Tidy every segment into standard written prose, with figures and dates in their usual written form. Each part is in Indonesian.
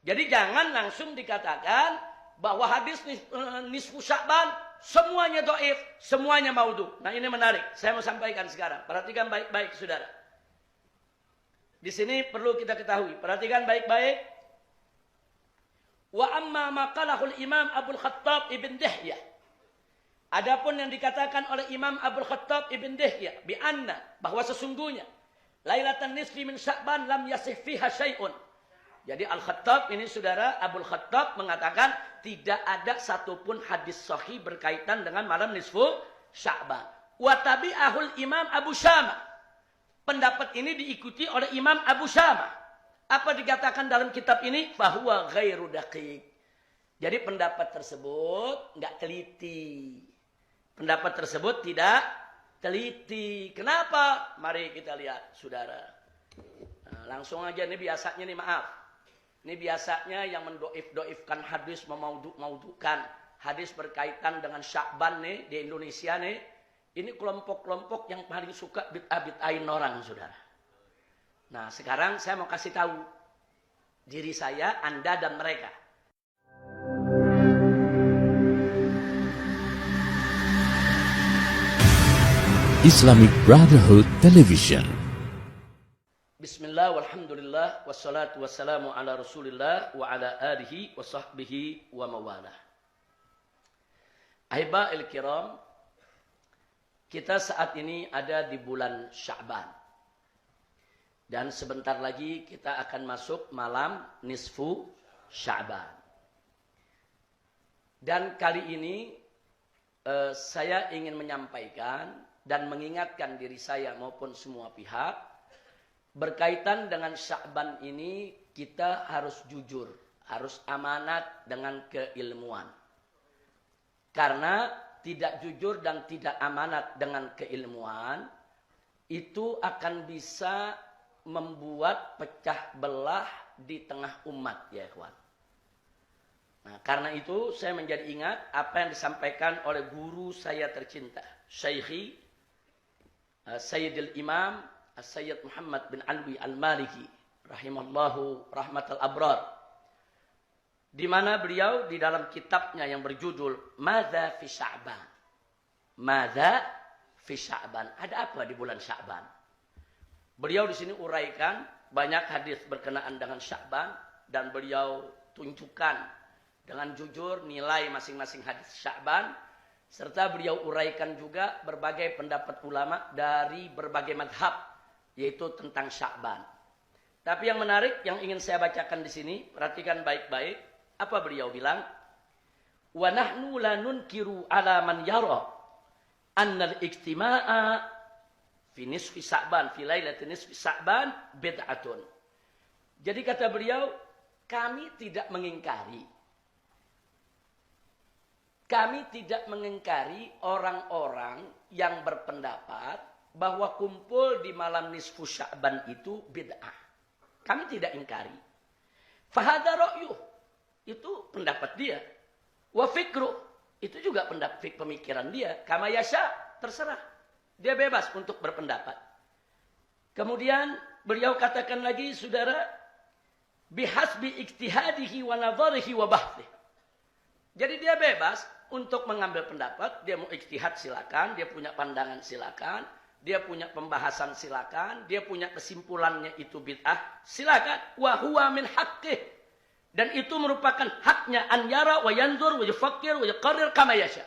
Jadi jangan langsung dikatakan bahwa hadis nisfu Sya'ban semuanya dhaif, semuanya maudhu. Nah, ini menarik. Saya mau sampaikan sekarang. Perhatikan baik-baik, saudara. Di sini perlu kita ketahui. Perhatikan baik-baik. Wa amma maqalahul Imam Abdul Khattab Ibn Dihyah. Adapun yang dikatakan oleh Imam Abdul Khattab Ibn Dihyah bi anna, bahwa sesungguhnya Lailatan nisfi min Sya'ban lam yasih fiha syai'un. Jadi Al-Khattab ini, saudara, Abdul Khattab mengatakan tidak ada satupun hadis sahih berkaitan dengan malam nisfu Sya'ban. Wa tabi'ahul Imam Abu Syama. Pendapat ini diikuti oleh Imam Abu Syama. Apa dikatakan dalam kitab ini? Bahwa ghairu daqiq. Jadi pendapat tersebut enggak teliti. Pendapat tersebut tidak teliti. Kenapa? Mari kita lihat, saudara. Nah, langsung aja, ini biasanya nih, maaf. Ini biasanya yang mendoif-doifkan hadis, memaudhukan hadis berkaitan dengan Sya'ban nih di Indonesia nih. Ini kelompok-kelompok yang paling suka bid'ah-bid'ahin orang, saudara. Nah, sekarang saya mau kasih tahu diri saya, Anda, dan mereka. Islamic Brotherhood Television. Bismillah, walhamdulillah, wassalatu wassalamu ala rasulillah wa ala alihi wa sahbihi wa mawalah. Ahiba'il kiram, kita saat ini ada di bulan Sya'ban. Dan sebentar lagi kita akan masuk malam nisfu Sya'ban. Dan kali ini saya ingin menyampaikan dan mengingatkan diri saya maupun semua pihak, berkaitan dengan Sya'ban ini kita harus jujur, harus amanat dengan keilmuan. Karena tidak jujur dan tidak amanat dengan keilmuan, itu akan bisa membuat pecah belah di tengah umat, ya ikhwan. Nah, karena itu saya menjadi ingat apa yang disampaikan oleh guru saya tercinta, Syekhi Sayyidil Imam Sayyid Muhammad bin Alwi Al-Maliki rahimallahu rahmatal abrar, di mana beliau di dalam kitabnya yang berjudul Madza fi Sya'ban. Madza fi Sya'ban. Ada apa di bulan Sya'ban? Beliau di sini uraikan banyak hadis berkenaan dengan Sya'ban dan beliau tunjukkan dengan jujur nilai masing-masing hadis Sya'ban, serta beliau uraikan juga berbagai pendapat ulama dari berbagai madhab, yaitu tentang Sya'ban. Tapi yang menarik yang ingin saya bacakan di sini, perhatikan baik-baik apa beliau bilang. Wa nahnu la nunkiru ala man yara anna al-ijtima'a fi nisfi Sya'ban, fi lailatin nisfi Sya'ban bid'atun. Jadi kata beliau, kami tidak mengingkari orang-orang yang berpendapat bahwa kumpul di malam nisfu Sya'ban itu bid'ah. Kami tidak ingkari. Fahadha ra'yuh, itu pendapat dia. Wa fikruh, itu juga pendapat pemikiran dia. Kama yasha, terserah. Dia bebas untuk berpendapat. Kemudian beliau katakan lagi, saudara, bihasbi ijtihadihi wa nadharihi wa bahthih. Jadi dia bebas untuk mengambil pendapat, dia mau ijtihad silakan, dia punya pandangan silakan, dia punya pembahasan silakan, dia punya kesimpulannya itu bid'ah, silakan. Wa huwa min haqqih. Dan itu merupakan haknya an yara wa yanzur wa yufakkir wa yuqarrir kama yasha.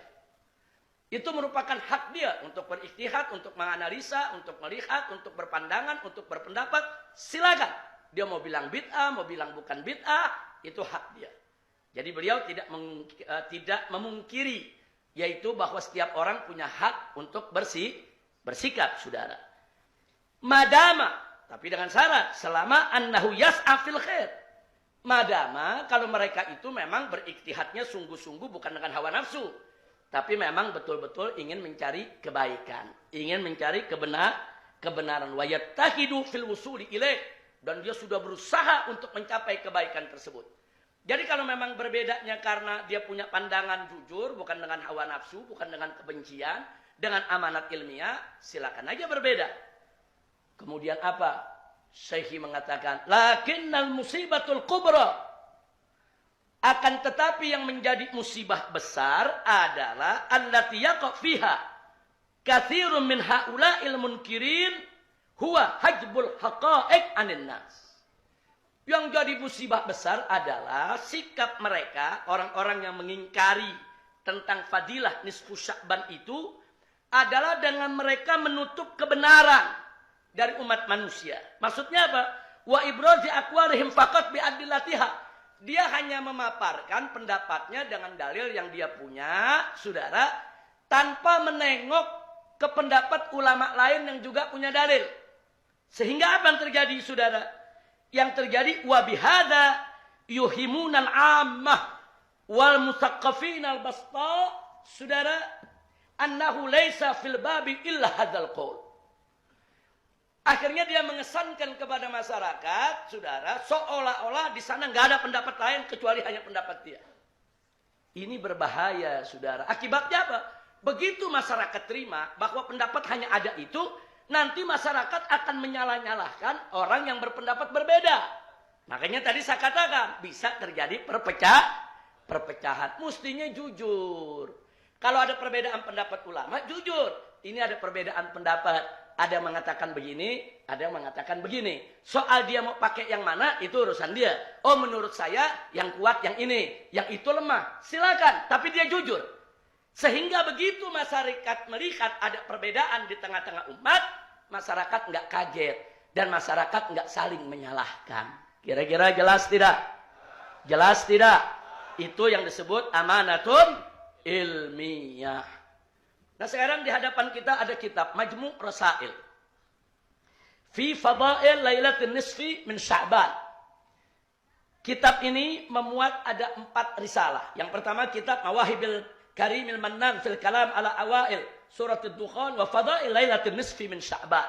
Itu merupakan hak dia untuk berijtihad, untuk menganalisa, untuk melihat, untuk berpandangan, untuk berpendapat, silakan. Dia mau bilang bid'ah, mau bilang bukan bid'ah, itu hak dia. Jadi beliau tidak memungkiri, yaitu bahwa setiap orang punya hak untuk bersikap, saudara. Madama, tapi dengan syarat, selama annahu yas'a fil khair. Madama, kalau mereka itu memang berikhtihadnya sungguh-sungguh bukan dengan hawa nafsu, tapi memang betul-betul ingin mencari kebaikan, ingin mencari kebenaran. Wa yattahidu fil wusuli ilaih, dan dia sudah berusaha untuk mencapai kebaikan tersebut. Jadi kalau memang berbedanya karena dia punya pandangan jujur, bukan dengan hawa nafsu, bukan dengan kebencian, dengan amanat ilmiah, silakan aja berbeda. Kemudian apa? Syekhi mengatakan, lakinnal musibatul kubra, Akan tetapi yang menjadi musibah besar adalah allati yaqa fiha katsirun min haula'il munkirin huwa hajbul haqa'iq 'anil nas. Yang jadi musibah besar adalah sikap mereka, orang-orang yang mengingkari tentang fadilah nisfu Sya'ban itu adalah dengan mereka menutup kebenaran dari umat manusia. Maksudnya apa? Wa ibrazi aqwalihim faqat bi adillatiha. Dia hanya memaparkan pendapatnya dengan dalil yang dia punya, saudara, tanpa menengok ke pendapat ulama lain yang juga punya dalil. Sehingga apa yang terjadi, saudara? Yang terjadi wa bihadza yuhimunal ammah wal musaqqafin al basta, saudara, annahu laisa fil babi illa hadzal qaul. Akhirnya dia mengesankan kepada masyarakat, saudara, seolah-olah di sana nggak ada pendapat lain kecuali hanya pendapat dia. Ini berbahaya, saudara. Akibatnya apa? Begitu masyarakat terima bahwa pendapat hanya ada itu, nanti masyarakat akan menyalah-nyalahkan orang yang berpendapat berbeda. Makanya tadi saya katakan, bisa terjadi perpecahan. Mestinya jujur. Kalau ada perbedaan pendapat ulama, jujur. Ini ada perbedaan pendapat. Ada yang mengatakan begini, ada yang mengatakan begini. Soal dia mau pakai yang mana, itu urusan dia. Oh, menurut saya yang kuat yang ini, yang itu lemah. Silakan, tapi dia jujur. Sehingga begitu masyarakat melihat ada perbedaan di tengah-tengah umat, masyarakat nggak kaget. Dan masyarakat nggak saling menyalahkan. Kira-kira jelas tidak? Jelas tidak? Itu yang disebut amanatun ilmiah. Nah sekarang di hadapan kita ada kitab Majmu' Rasail fi Fadail Lailatul Nisfi min Sya'ban. Kitab ini memuat ada 4 risalah. Yang pertama kitab Mawahibil Karimil Mannan fil Kalam ala Awail Surat Ad-Dukhan wa Fadail Lailatul Nisfi min Sya'ban.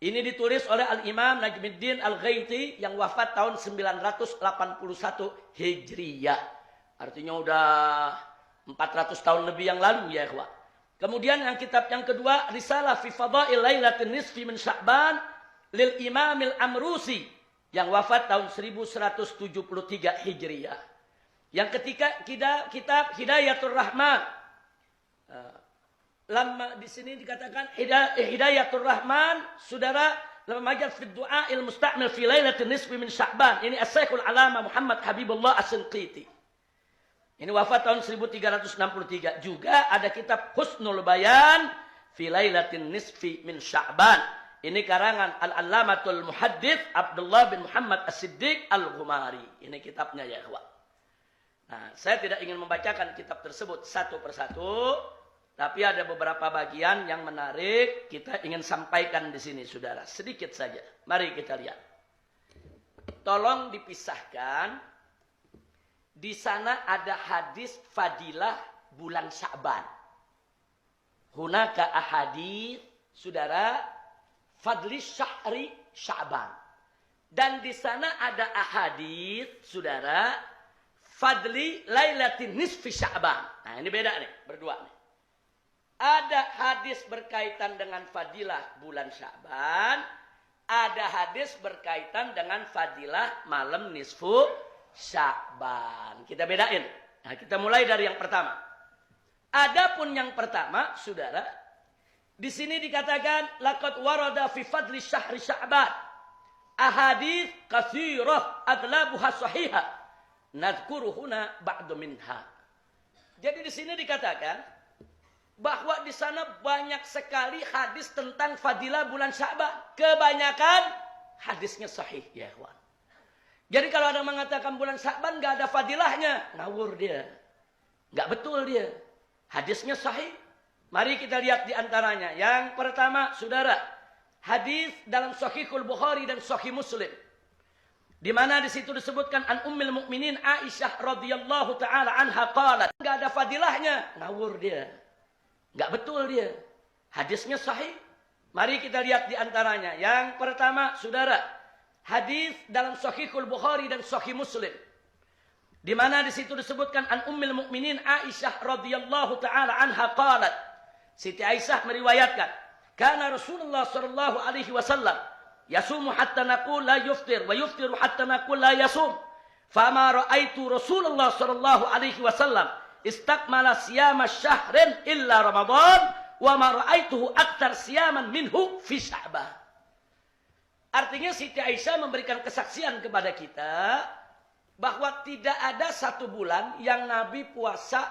Ini ditulis oleh Al-Imam Najmuddin Al-Ghaiti yang wafat tahun 981 Hijriyah. Artinya udah 400 tahun lebih yang lalu ya ikhwah. Kemudian yang kitab yang kedua, Risalah fi Fadail Lailatul Nisfi min Sya'ban lil Imamil Amrusi yang wafat tahun 1173 Hijriyah. Yang ketiga kitab Hidayatul Rahman. Lama di sini dikatakan Hidayatul Rahman, saudara, lama majaz fi du'a il musta'mil fi Lailatul Nisfi min Sya'ban. Ini As-Syekhul Alama Muhammad Habibullah As-Sinqiti. Ini wafat tahun 1363. Juga ada kitab Husnul Bayan fi Lailatin Nisfi min Sya'ban. Ini karangan Al-Allamatul Muhaddits Abdullah bin Muhammad As-Siddiq Al-Ghumari. Ini kitabnya ya ikhwah. Nah, saya tidak ingin membacakan kitab tersebut satu persatu, tapi ada beberapa bagian yang menarik kita ingin sampaikan di sini, saudara. Sedikit saja. Mari kita lihat. Tolong dipisahkan. Di sana ada hadis fadilah bulan Sya'ban. Hunaka ahadits, saudara, fadli syahri Sya'ban. Dan di sana ada ahadits, saudara, fadli lailatin nisfi Sya'ban. Nah, ini beda nih, berdua nih. Ada hadis berkaitan dengan fadilah bulan Sya'ban, ada hadis berkaitan dengan fadilah malam nisfu Sya'ban. Kita bedain. Nah, kita mulai dari yang pertama. Adapun yang pertama, saudara, di sini dikatakan laqad warada fi fadli syahri Sya'ban ahadits katsirah aglabuha sahihah. Nadhkuru huna ba'du minha. Jadi di sini dikatakan bahwa di sana banyak sekali hadis tentang fadilah bulan Sya'ban. Kebanyakan hadisnya sahih, ya ikhwan. Jadi kalau ada mengatakan bulan Sya'ban nggak ada fadilahnya, ngawur dia. Nggak betul dia. Hadisnya sahih. Mari kita lihat di antaranya. Yang pertama, saudara, hadis dalam Sahihul Bukhari dan Sahih Muslim. Di mana di situ disebutkan an Ummul Mukminin Aisyah radhiyallahu taala anha qalat, nggak ada fadilahnya, ngawur dia. Nggak betul dia. Hadisnya sahih. Mari kita lihat di antaranya. Yang pertama, saudara, hadis dalam Sahihul Bukhari dan Sahih Muslim. Di mana di situ disebutkan an Ummul Mukminin Aisyah radhiyallahu taala anha qalat. Siti Aisyah meriwayatkan, kana Rasulullah sallallahu alaihi wasallam yasumu hatta naqul la yuftir wa yuftiru hatta naqul la yasum Fama ra'aitu Rasulullah sallallahu alaihi wasallam istakmala siyama syahrin illa Ramadan wa ma ra'aituhu aktar siyaman minhu fi Sya'ban. Artinya Siti Aisyah memberikan kesaksian kepada kita bahwa tidak ada satu bulan yang Nabi puasa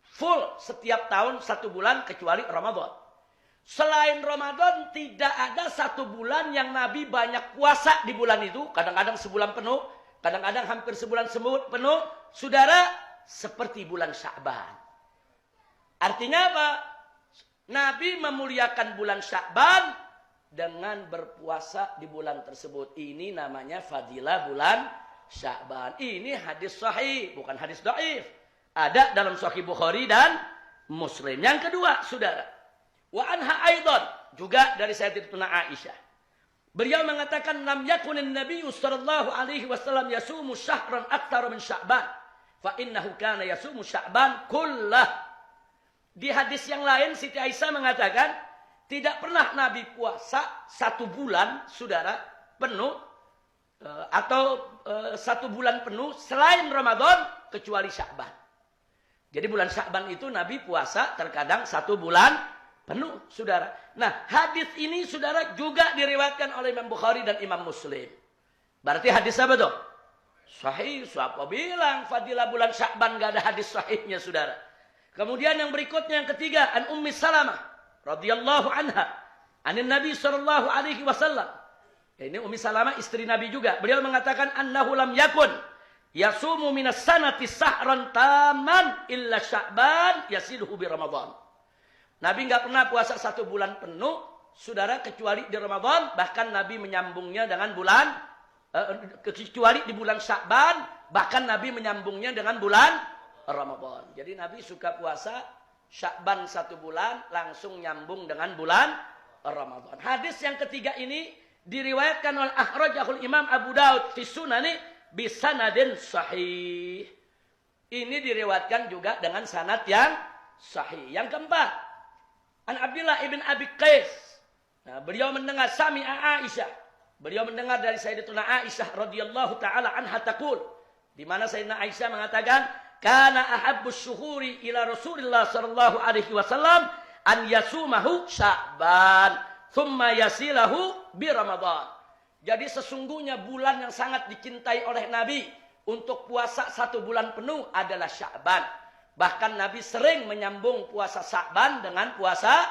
full setiap tahun 1 bulan kecuali Ramadan. Selain Ramadan tidak ada satu bulan yang Nabi banyak puasa di bulan itu. Kadang-kadang sebulan penuh, kadang-kadang hampir sebulan penuh. Saudara, seperti bulan Sya'ban. Artinya apa? Nabi memuliakan bulan Sya'ban dengan berpuasa di bulan tersebut. Ini namanya fadilah bulan Sya'ban. Ini hadis sahih, bukan hadis dhaif. Ada dalam Sahih Bukhari dan Muslim. Yang kedua, saudara. Wa anha aidan, juga dari Sayyidatuna Aisyah. Beliau mengatakan, lam yakunin Nabi sallallahu alaihi wasallam yasumu syahran aktsara min Sya'ban. Fa innahu kana yasumu Sya'ban kullah. Di hadis yang lain Siti Aisyah mengatakan, tidak pernah Nabi puasa 1 bulan, saudara, penuh atau 1 bulan penuh selain Ramadan kecuali Sya'ban. Jadi bulan Sya'ban itu Nabi puasa terkadang 1 bulan penuh, saudara. Nah, hadis ini, saudara, juga diriwayatkan oleh Imam Bukhari dan Imam Muslim. Berarti hadis apa tuh? Sahih. Siapa bilang fadilah bulan Sya'ban gak ada hadis sahihnya, saudara? Kemudian yang berikutnya, yang ketiga, an Ummi Salamah radhiyallahu anha, anin Nabi sallallahu alaihi wasallam. Ini Ummi Salamah istri Nabi juga. Beliau mengatakan, annahu lam yakun yasumu minas sanati sahran taman illa Sya'ban yasiluhu bi Ramadan. Nabi nggak pernah puasa 1 bulan penuh, saudara, kecuali di Ramadan. Bahkan Nabi menyambungnya dengan bulan, kecuali di bulan Sya'ban. Bahkan Nabi menyambungnya dengan bulan Ramadan. Jadi Nabi suka puasa Sya'ban 1 bulan, langsung nyambung dengan bulan Ramadan. Hadis yang ketiga ini diriwayatkan oleh akhrajahul Imam Abu Daud fi Sunani bisanadin sahih. Ini diriwayatkan juga dengan sanad yang sahih. Yang keempat, an Abdullah ibn Abi Qais. Nah, beliau mendengar sami'a Aisyah. Beliau mendengar dari Sayyidatuna Aisyah radhiyallahu taala anha taqul, di mana Sayyidina Aisyah mengatakan, kana ahabbus syuhuri ila Rasulillah sallallahu alaihi wasallam an yasumahu Sya'ban thumma yasilahu bi Ramadan. Jadi sesungguhnya bulan yang sangat dicintai oleh Nabi untuk puasa 1 bulan penuh adalah Sya'ban. Bahkan Nabi sering menyambung puasa Sya'ban dengan puasa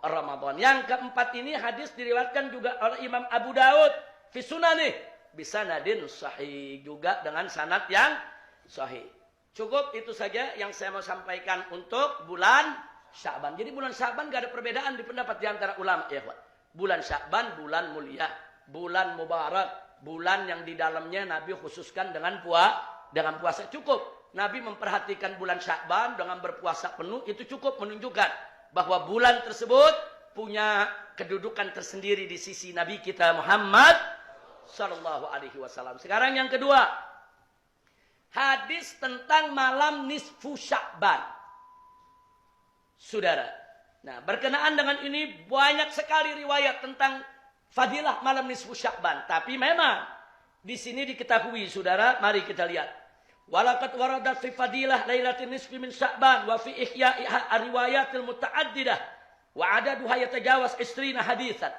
Ramadan. Yang keempat ini hadis diriwayatkan juga oleh Imam Abu Daud fi Sunanih bisanadin sahih, juga dengan sanad yang sahih. Cukup itu saja yang saya mau sampaikan untuk bulan Sya'ban. Jadi bulan Sya'ban gak ada perbedaan di pendapat di antara ulama, ya Pak. Bulan Sya'ban bulan mulia, bulan mubarak, bulan yang di dalamnya Nabi khususkan dengan puasa. Cukup Nabi memperhatikan bulan Sya'ban dengan berpuasa penuh, itu cukup menunjukkan bahwa bulan tersebut punya kedudukan tersendiri di sisi Nabi kita Muhammad sallallahu alaihi wasallam. Sekarang yang kedua, hadis tentang malam nisfu Sya'ban. Saudara, nah berkenaan dengan ini banyak sekali riwayat tentang fadilah malam nisfu Sya'ban. Tapi memang di sini diketahui, saudara, mari kita lihat. Walaqad waradat fi fadilah lailatin nisfi min Sya'ban wa fi ihya'iha riwayatil muta'addidah wa adaduha yatajawaz 20 hadisan.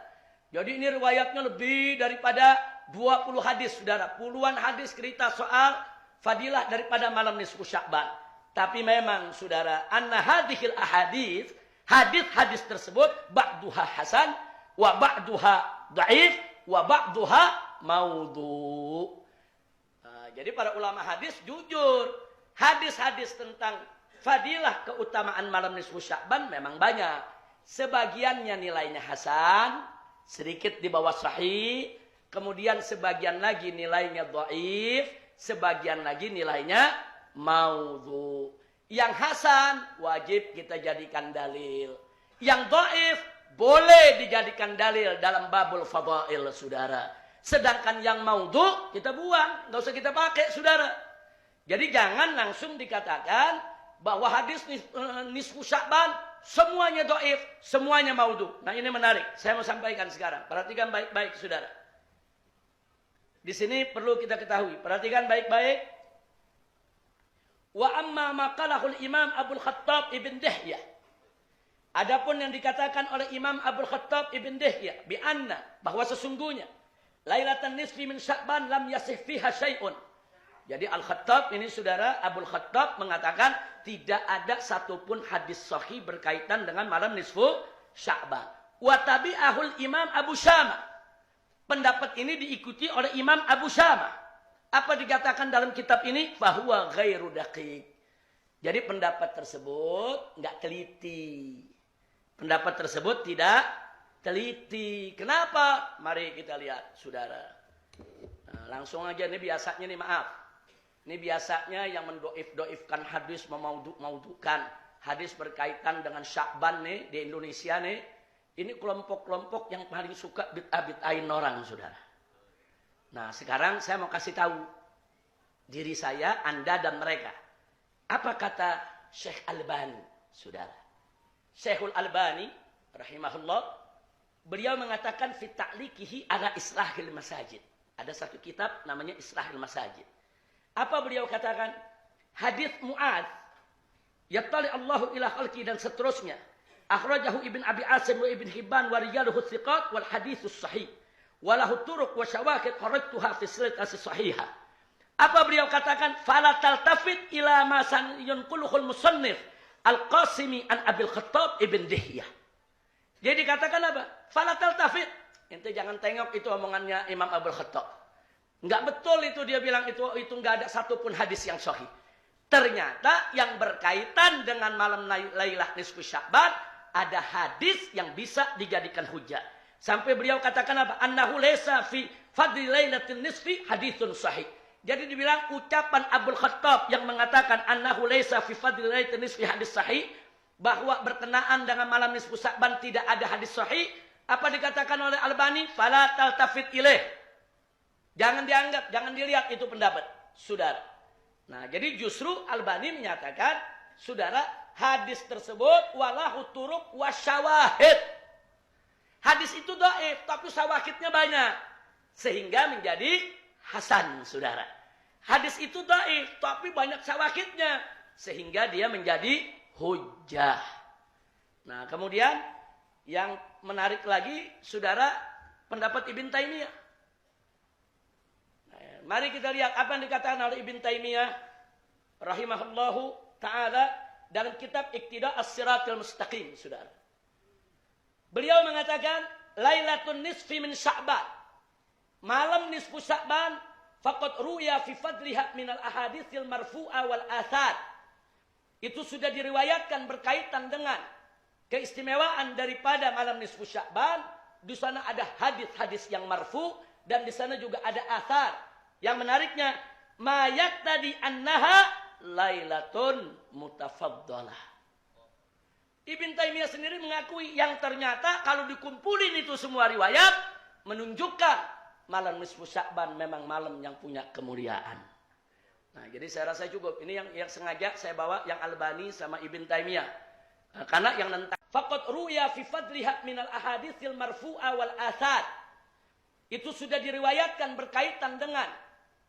Jadi ini riwayatnya lebih daripada 20 hadis, saudara. Puluhan hadis cerita soal fadilah daripada malam nisfu Sya'ban. Tapi memang, saudara, anna hadhil ahadits, hadis-hadis tersebut ba'duha hasan wa ba'duha dhaif wa ba'duha maudhu'. Nah, jadi para ulama hadis jujur, hadis-hadis tentang fadilah keutamaan malam nisfu Sya'ban memang banyak. Sebagiannya nilainya hasan, sedikit di bawah sahih, kemudian sebagian lagi nilainya dhaif, sebagian lagi nilainya maudhu. Yang hasan wajib kita jadikan dalil. Yang dhaif boleh dijadikan dalil dalam babul fadail, saudara. Sedangkan yang maudhu kita buang, nggak usah kita pakai, saudara. Jadi jangan langsung dikatakan bahwa hadis nisfu Sya'ban semuanya dhaif, semuanya maudhu. Nah, ini menarik. Saya mau sampaikan sekarang. Perhatikan baik-baik, saudara. Di sini perlu kita ketahui. Perhatikan baik-baik. Wa amma maqalahul Imam Abdul Khattab Ibn Dihyah. Adapun yang dikatakan oleh Imam Abdul Khattab Ibn Dihyah bi anna, bahwa sesungguhnya Lailatan nisfi min Sya'ban lam yasih fiha syai'un. Jadi Al-Khattab ini saudara, Abdul Khattab mengatakan tidak ada satupun hadis sahih berkaitan dengan malam nisfu Sya'ban. Wa tabi'ahul Imam Abu Syamah. Pendapat ini diikuti oleh Imam Abu Syamah. Apa dikatakan dalam kitab ini? Fahuwa ghairu daqiq. Jadi pendapat tersebut enggak teliti. Pendapat tersebut tidak teliti. Kenapa? Mari kita lihat, saudara. Nah, langsung aja, ini biasanya nih, maaf. Ini biasanya yang mendoif-doifkan hadis, memaudukan hadis berkaitan dengan Sya'ban nih di Indonesia nih. Ini kelompok-kelompok yang paling suka bid'ah-bid'ahin orang, saudara. Nah, sekarang saya mau kasih tahu diri saya, Anda, dan mereka. Apa kata Syekh Albani, saudara? Syekhul Albani, rahimahullah, beliau mengatakan fi ta'liqihi ala islahil masajid. Ada satu kitab namanya Islahil Masajid. Apa beliau katakan? Hadis Mu'adz, yattali Allahu ila khalqi, dan seterusnya. Akhrajahu Ibn Abi Asim wa Ibn Hibban wa rijaluhu thiqat wal haditsus sahih. Walahu turuq wa syawahid kharajtuha fi silsilati sahihah. Apa beliau katakan? Fala taltafit ila ma yanquluhul musannif Al-Qasimi an Abil Khattab Ibn Dihyah. Jadi dikatakan apa? Fala taltafit. Ente jangan tengok itu omongannya Imam Abul Khattab. Enggak betul itu, dia bilang itu enggak ada satupun hadis yang sahih. Ternyata yang berkaitan dengan malam Lailah Nisfu Sya'ban ada hadis yang bisa dijadikan hujah. Sampai beliau katakan apa? Annahu laysa fi fadli lailatin nisfi haditsun sahih. Jadi dibilang ucapan Abul Khattab yang mengatakan annahu laysa fi fadli lailatin nisfi hadis sahih, bahwa berkenaan dengan malam nisfu Sya'ban tidak ada hadis sahih. Apa dikatakan oleh Albani? Fala taltafit ilaih. Jangan dianggap, jangan dilihat itu pendapat, saudara. Nah, jadi justru Albani menyatakan, saudara, hadis tersebut walahu turuq wasyawahid. Hadis itu dhaif, tapi syawahidnya banyak, sehingga menjadi hasan, saudara. Hadis itu dhaif, tapi banyak syawahidnya, sehingga dia menjadi hujjah. Nah, kemudian yang menarik lagi, saudara, pendapat Ibn Taimiyah. Nah, mari kita lihat apa yang dikatakan oleh Ibn Taimiyah rahimahullahu ta'ala dalam kitab Iqtida' As-Siratal Mustaqim, saudara. Beliau mengatakan, Lailatun nisfi min Sya'ban. Malam nisfu Sya'ban, faqad ruya fi fadliha minal ahaditsil marfu'a wal athar. Itu sudah diriwayatkan berkaitan dengan keistimewaan daripada malam nisfu Sya'ban. Di sana ada hadis-hadis yang marfu, dan di sana juga ada athar. Yang menariknya, ma yaktadi annaha Lailatun mutafaddalah. Ibn Taimiyah sendiri mengakui yang ternyata kalau dikumpulin itu semua riwayat menunjukkan malam nisfu Sya'ban memang malam yang punya kemuliaan. Nah, jadi saya rasa cukup. Ini yang sengaja saya bawa yang Albani sama Ibn Taimiyah. Karena yang nentang faqad ruya fi fadliha minal ahaditsil marfu'a wal athar. Itu sudah diriwayatkan berkaitan dengan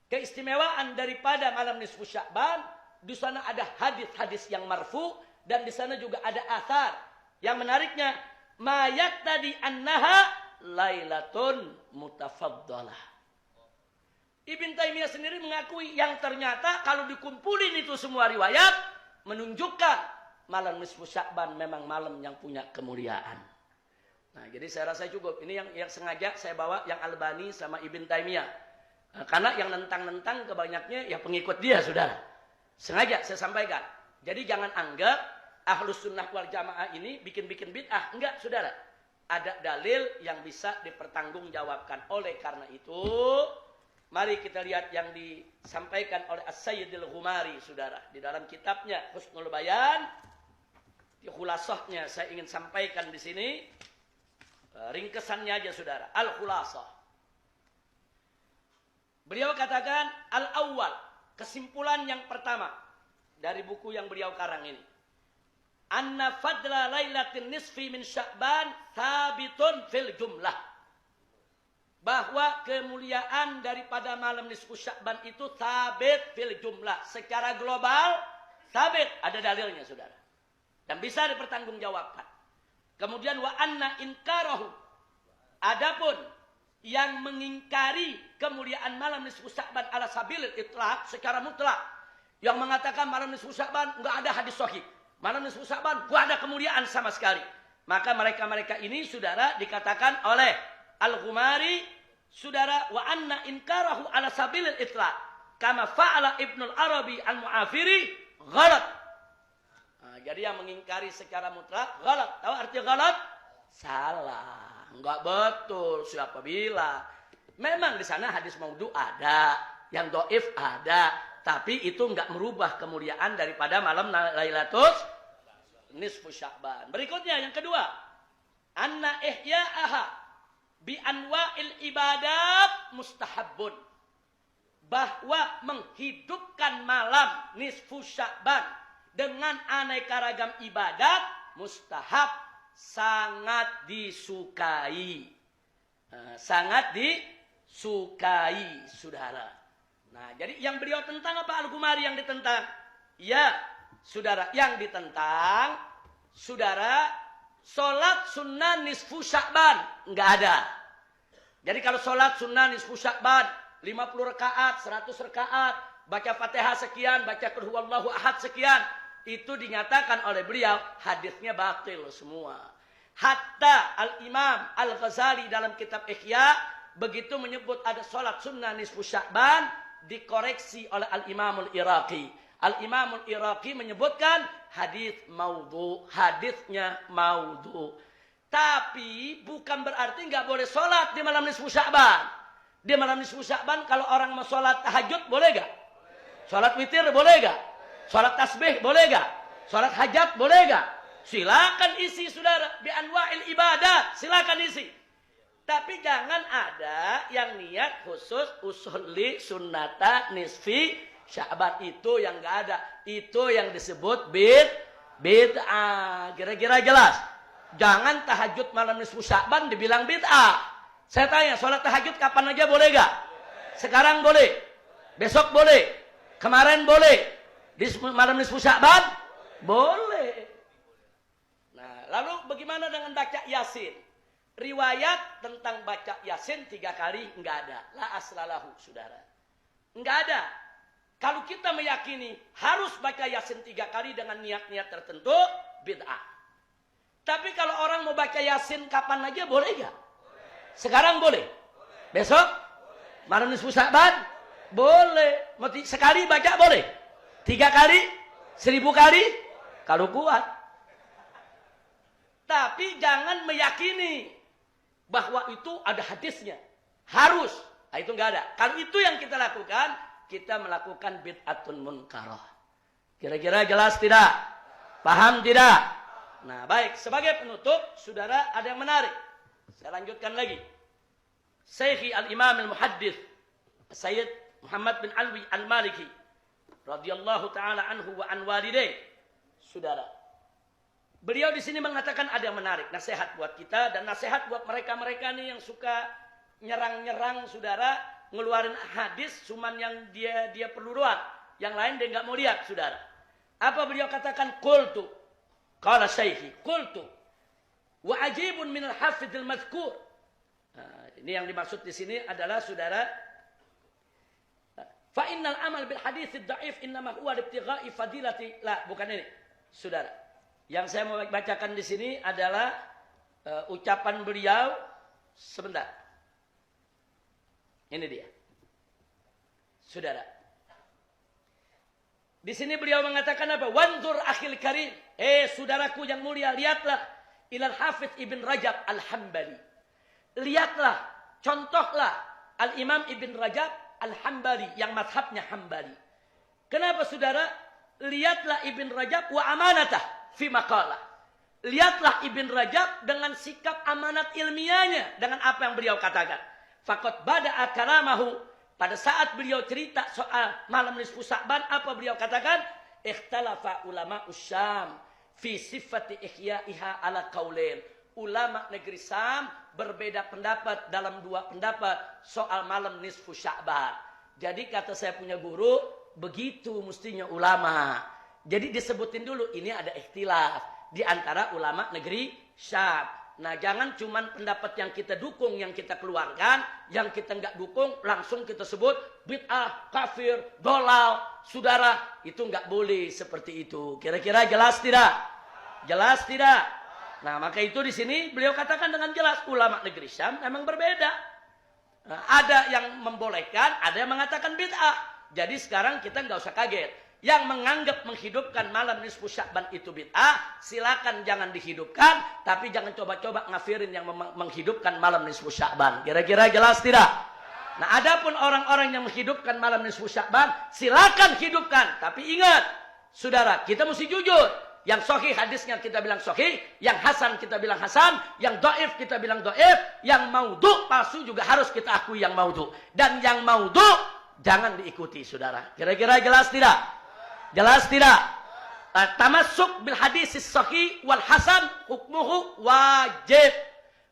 keistimewaan daripada malam nisfu Sya'ban. Di sana ada hadis-hadis yang marfu, dan di sana juga ada athar. Yang menariknya, ma yaktadi annaha Lailatun mutafaddalah. Ibn Taimiyah sendiri mengakui yang ternyata kalau dikumpulin itu semua riwayat menunjukkan malam nisfu Sya'ban memang malam yang punya kemuliaan. Nah, jadi saya rasa cukup. Ini yang sengaja saya bawa yang Albani sama Ibn Taimiyah. Karena yang nentang-nentang kebanyaknya ya pengikut dia, saudara. Sengaja saya sampaikan. Jadi jangan anggap Ahlus Sunnah wal Jamaah ini bikin-bikin bid'ah. Enggak, saudara. Ada dalil yang bisa dipertanggungjawabkan. Oleh karena itu, mari kita lihat yang disampaikan oleh As-Sayyidil Ghumari, saudara. Di dalam kitabnya Husnul Bayan, di khulasahnya saya ingin sampaikan di sini. Ringkesannya aja, saudara. Al-Khulasah. Beliau katakan, al-awwal. Kesimpulan yang pertama dari buku yang beliau karang ini. Anna fadla lailatin nisfi min Sya'ban thabitun fil jumlah. bahwa kemuliaan daripada malam nisfu Sya'ban itu sabit fil jumlah. Secara global, sabit. Ada dalilnya, saudara. Dan bisa dipertanggungjawabkan. Kemudian wa anna inkarahu. Adapun yang mengingkari kemuliaan malam nisfu Sya'ban ala sabilil itlaq secara mutlak. Yang mengatakan malam nisfu Sya'ban enggak ada hadis sahih. Malam nisfu Sya'ban enggak ada kemuliaan sama sekali. Maka mereka-mereka ini, saudara, dikatakan oleh Al-Ghumari, saudara, wa anna inkarahu ala sabilil itlaq kama fa'ala Ibnul Arabi al-Mu'afiri ghalat. Nah, jadi yang mengingkari secara mutlak ghalat. Tahu arti ghalat? Salah. Enggak betul. Siapa bilang? Memang di sana hadis maudhu ada, yang dhaif ada, tapi itu enggak merubah kemuliaan daripada malam Lailatul Nisfu Sya'ban. Berikutnya yang kedua, anna ihya'aha bi anwa'il ibadat mustahabbun. Bahwa menghidupkan malam nisfu Sya'ban dengan aneka ragam ibadat mustahab, sangat disukai. Sangat disukai, saudara. Nah, jadi yang beliau tentang apa Al-Ghumari yang ditentang? Ya, saudara, yang ditentang, saudara, sholat sunnah nisfu Sya'ban enggak ada. Jadi kalau sholat sunnah nisfu Sya'ban 50 rakaat, 100 rakaat, baca Fatihah sekian, baca Qul huwallahu ahad sekian, itu dinyatakan oleh beliau hadisnya batil semua. Hatta Al-Imam Al-Ghazali dalam kitab Ihya begitu menyebut ada sholat sunnah nisfu Sya'ban, dikoreksi oleh Al-Imam Al-Iraqi. Al-Imam Al-Iraqi menyebutkan hadis maudhu, hadisnya maudhu. Tapi bukan berarti nggak boleh sholat di malam nisfu Sya'ban. Di malam nisfu Sya'ban kalau orang mau sholat tahajud boleh nggak? Sholat witir boleh nggak? Sholat tasbih boleh nggak? Sholat hajat boleh nggak? Silakan isi, saudara, bi anwa'il ibadat, silakan isi. Tapi jangan ada yang niat khusus usolli sunnata nisfi Sya'ban, itu yang nggak ada. Itu yang disebut bid'ah. Kira-kira jelas? Jangan tahajud malam nisfu Sya'ban dibilang bid'ah. Saya tanya, sholat tahajud kapan aja boleh gak? Sekarang boleh. Besok boleh. Kemarin boleh. Di malam nisfu Sya'ban? Boleh. Nah, lalu bagaimana dengan baca Yasin? Riwayat tentang baca Yasin 3 kali enggak ada. La aslalahu, saudara. Enggak ada. Kalau kita meyakini harus baca Yasin 3 kali dengan niat-niat tertentu, bid'ah. Tapi kalau orang mau baca Yasin kapan aja boleh gak? Sekarang boleh? Besok? Malam nisfu Sya'ban? Boleh. Sekali baca boleh? 3 kali? 1000 kali? Kalau kuat. Tapi jangan meyakini bahwa itu ada hadisnya. Harus. Nah, itu enggak ada. Kalau itu yang kita lakukan, kita melakukan bid'atun munkarah. Kira-kira jelas tidak? Paham tidak? Nah, baik. Sebagai penutup, saudara, ada yang menarik. Saya lanjutkan lagi. Syekhi al-Imam al-Muhaddits Sayyid Muhammad bin Alwi al-Maliki radhiyallahu taala anhu wa an walidayh. Saudara, beliau di sini mengatakan ada yang menarik, nasihat buat kita dan nasihat buat mereka-mereka nih yang suka nyerang-nyerang, saudara, ngeluarin hadis cuman yang dia perlu doang, yang lain dia enggak mau lihat, saudara. Apa beliau katakan? Qultu, qala syekhi, qultu wa ajibun min al-hafidz al-madhkur. Nah, ini yang dimaksud di sini adalah, saudara, fa innal amal bil hadits ad-dha'if innama huwa ibtigha'i fadilati. La, bukan ini, saudara. Yang saya mau bacakan di sini adalah ucapan beliau. Sebentar. Ini dia. Saudara. Di sini beliau mengatakan apa? Wanzur akhil karim. Saudaraku yang mulia, lihatlah ilal Hafidz Ibn Rajab Al-Hambali. Lihatlah, contohlah Al-Imam Ibn Rajab Al-Hambali yang mazhabnya Hambali. Kenapa, saudara? Lihatlah Ibn Rajab wa amanatah fi maqalah. Lihatlah Ibn Rajab dengan sikap amanat ilmiahnya, dengan apa yang beliau katakan. Faqad bada'a kalamahu, pada saat beliau cerita soal malam nisfu Sya'ban, apa beliau katakan? Ikhtalafa ulama Usyam fi sifati ihya'iha ala qaulain. ulama negeri Syam berbeda pendapat dalam 2 pendapat soal malam nisfu Sya'ban. Jadi kata saya punya guru, begitu mestinya ulama. Jadi disebutin dulu, ini ada ikhtilaf di antara ulama negeri Syam. Nah, jangan cuman pendapat yang kita dukung, yang kita keluarkan, yang kita nggak dukung, langsung kita sebut bid'ah, kafir, dolal. Saudara, itu nggak boleh seperti itu. Kira-kira jelas tidak? Jelas tidak? Nah, maka itu di sini beliau katakan dengan jelas, ulama negeri Syam memang berbeda. Nah, ada yang membolehkan, ada yang mengatakan bid'ah. Jadi sekarang kita nggak usah kaget. Yang menganggap menghidupkan malam nisfu Sya'ban itu bid'ah, silakan jangan dihidupkan, tapi jangan coba-coba ngafirin yang menghidupkan malam nisfu Sya'ban. Kira-kira jelas tidak? Nah, adapun orang-orang yang menghidupkan malam nisfu Sya'ban, silakan hidupkan, tapi ingat, saudara, kita mesti jujur. Yang sahih hadisnya kita bilang sahih, yang hasan kita bilang hasan, yang dhaif kita bilang dhaif, yang maudhu palsu juga harus kita akui yang maudhu. Dan yang maudhu jangan diikuti, saudara. Kira-kira jelas tidak? Jelas tidak? Tamassuk bil hadis sahih wal hasan hukmuhu wajib.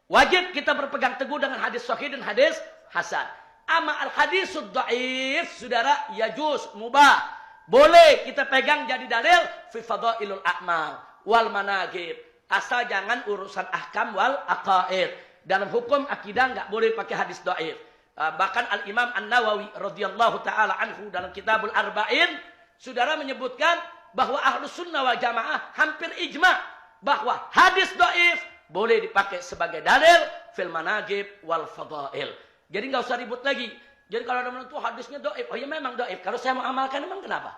Wajib kita berpegang teguh dengan hadis sahih dan hadis hasan. Ama al hadisud dhaif, saudara, yajuz, mubah. Boleh kita pegang jadi dalil fi fadailul a'mal wal manaqib. Asal jangan urusan ahkam wal aqaid. Dalam hukum akidah enggak boleh pakai hadis dhaif. Bahkan Al-Imam An-Nawawi radhiyallahu taala anhu dalam Kitabul Arba'in, saudara, menyebutkan bahwa Ahlus Sunnah wal Jamaah hampir ijma bahwa hadis dhaif boleh dipakai sebagai dalil fil manaqib wal fadail. Jadi enggak usah ribut lagi. Jadi kalau ada menentu hadisnya dhaif, oh ya memang dhaif. Kalau saya mau amalkan memang kenapa?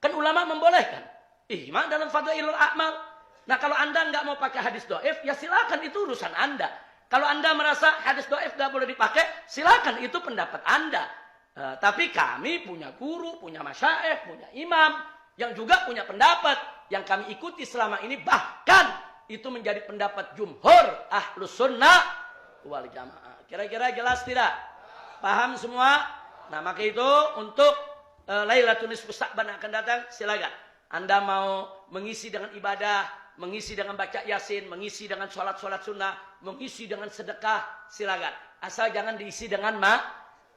Kan ulama membolehkan. Ijma dalam fadailul a'mal. Nah, kalau Anda enggak mau pakai hadis dhaif, ya silakan, itu urusan Anda. Kalau Anda merasa hadis dhaif enggak boleh dipakai, silakan, itu pendapat Anda. Tapi kami punya guru, punya masyayikh, punya imam yang juga punya pendapat yang kami ikuti selama ini, bahkan itu menjadi pendapat jumhur Ahlus Sunnah wal Jamaah. Kira-kira jelas tidak? Paham semua? Nah, maka itu untuk Lailatul Nisfu Sya'ban akan datang, silakan. Anda mau mengisi dengan ibadah, mengisi dengan baca Yasin, mengisi dengan sholat-sholat sunnah, mengisi dengan sedekah, silakan. Asal jangan diisi dengan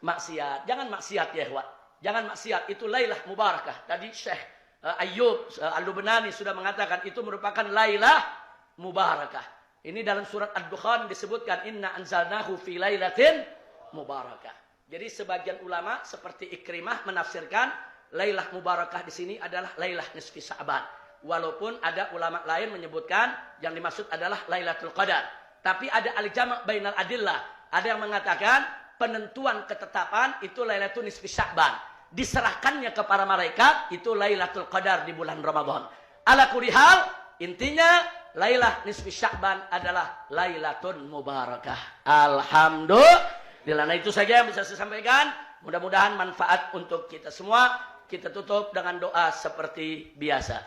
maksiat. Jangan maksiat ya, ikhwan. Jangan maksiat. Itu Lailah Mubarakah. Tadi Syekh Ayyub Al-Lubnani sudah mengatakan itu merupakan Lailah Mubarakah. Ini dalam surat Ad-Dukhan disebutkan inna anzalnahu fi lailatin mubarakah. Jadi sebagian ulama seperti Ikrimah menafsirkan Lailah Mubarakah di sini adalah Lailah Nisfi Sya'ban. Walaupun ada ulama lain menyebutkan yang dimaksud adalah Lailatul Qadar. Tapi ada al-jama' bainal adillah. Ada yang mengatakan penentuan ketetapan itu Lailatul Nisfi Sya'ban. Diserahkannya ke para malaikat itu Lailatul Qadar di bulan Ramadan. Ala kulli hal, intinya Lailah Nisfi Sya'ban adalah Lailatul Mubarakah. Alhamdulillah. Nah, itu saja yang bisa saya sampaikan. Mudah-mudahan manfaat untuk kita semua. Kita tutup dengan doa seperti biasa.